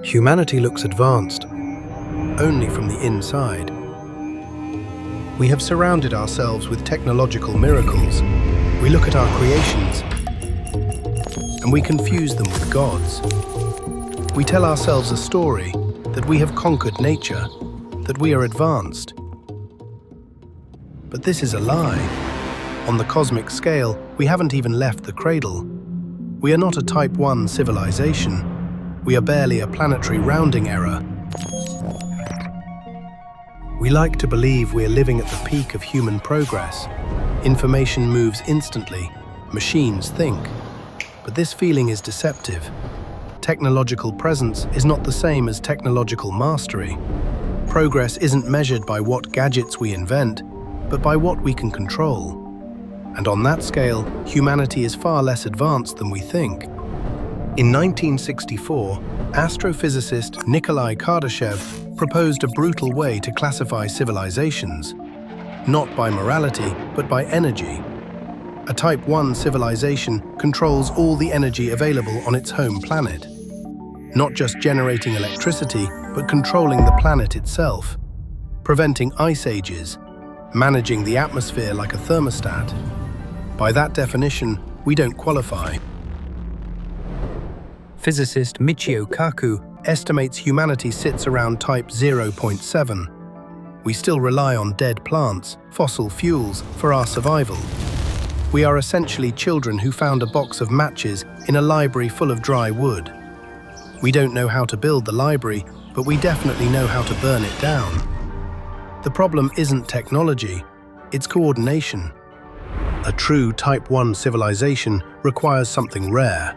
Humanity looks advanced, only from the inside. We have surrounded ourselves with technological miracles. We look at our creations, and we confuse them with gods. We tell ourselves a story that we have conquered nature, that we are advanced. But this is a lie. On the cosmic scale, we haven't even left the cradle. We are not a Type 1 civilization. We are barely a planetary rounding error. We like to believe we are living at the peak of human progress. Information moves instantly, machines think. But this feeling is deceptive. Technological presence is not the same as technological mastery. Progress isn't measured by what gadgets we invent, but by what we can control. And on that scale, humanity is far less advanced than we think. In 1964, astrophysicist Nikolai Kardashev proposed a brutal way to classify civilizations, not by morality, but by energy. A Type 1 civilization controls all the energy available on its home planet, not just generating electricity, but controlling the planet itself, preventing ice ages, managing the atmosphere like a thermostat. By that definition, we don't qualify. Physicist Michio Kaku estimates humanity sits around type 0.7. We still rely on dead plants, fossil fuels, for our survival. We are essentially children who found a box of matches in a library full of dry wood. We don't know how to build the library, but we definitely know how to burn it down. The problem isn't technology, it's coordination. A true Type 1 civilization requires something rare: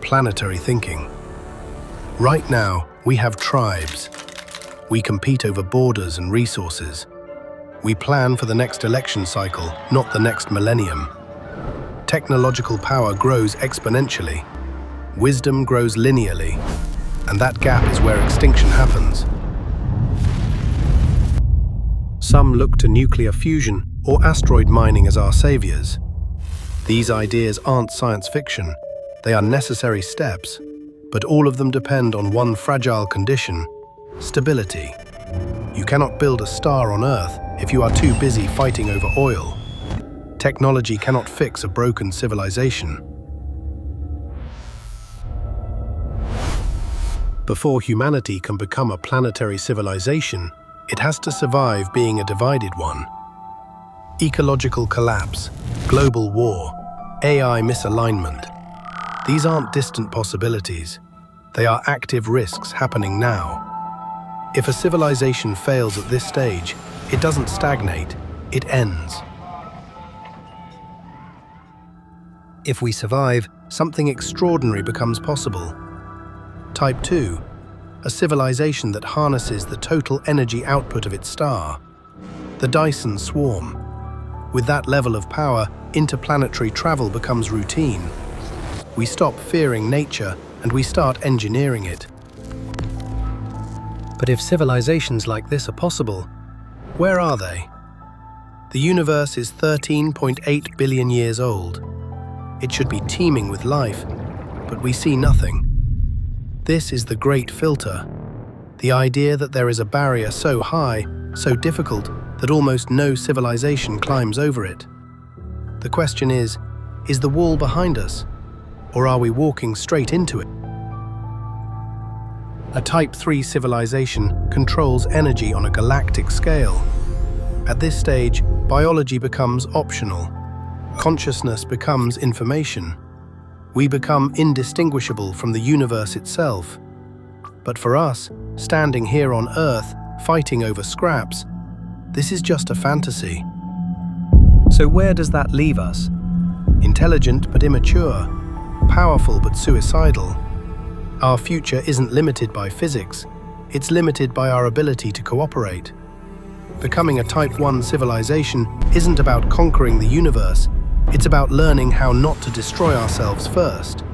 planetary thinking. Right now, we have tribes. We compete over borders and resources. We plan for the next election cycle, not the next millennium. Technological power grows exponentially. Wisdom grows linearly. And that gap is where extinction happens. Some look to nuclear fusion or asteroid mining as our saviors. These ideas aren't science fiction. They are necessary steps, but all of them depend on one fragile condition: stability. You cannot build a star on Earth if you are too busy fighting over oil. Technology cannot fix a broken civilization. Before humanity can become a planetary civilization, it has to survive being a divided one. Ecological collapse, global war, AI misalignment. These aren't distant possibilities. They are active risks happening now. If a civilization fails at this stage, it doesn't stagnate, it ends. If we survive, something extraordinary becomes possible. Type 2, a civilization that harnesses the total energy output of its star. The Dyson swarm. With that level of power, interplanetary travel becomes routine. We stop fearing nature and we start engineering it. But if civilizations like this are possible, where are they? The universe is 13.8 billion years old. It should be teeming with life, but we see nothing. This is the great filter. The idea that there is a barrier so high, so difficult, that almost no civilization climbs over it. The question is the wall behind us? Or are we walking straight into it? A Type 3 civilization controls energy on a galactic scale. At this stage, biology becomes optional. Consciousness becomes information. We become indistinguishable from the universe itself. But for us, standing here on Earth, fighting over scraps, this is just a fantasy. So where does that leave us? Intelligent but immature, powerful but suicidal. Our future isn't limited by physics, it's limited by our ability to cooperate. Becoming a Type 1 civilization isn't about conquering the universe, it's about learning how not to destroy ourselves first.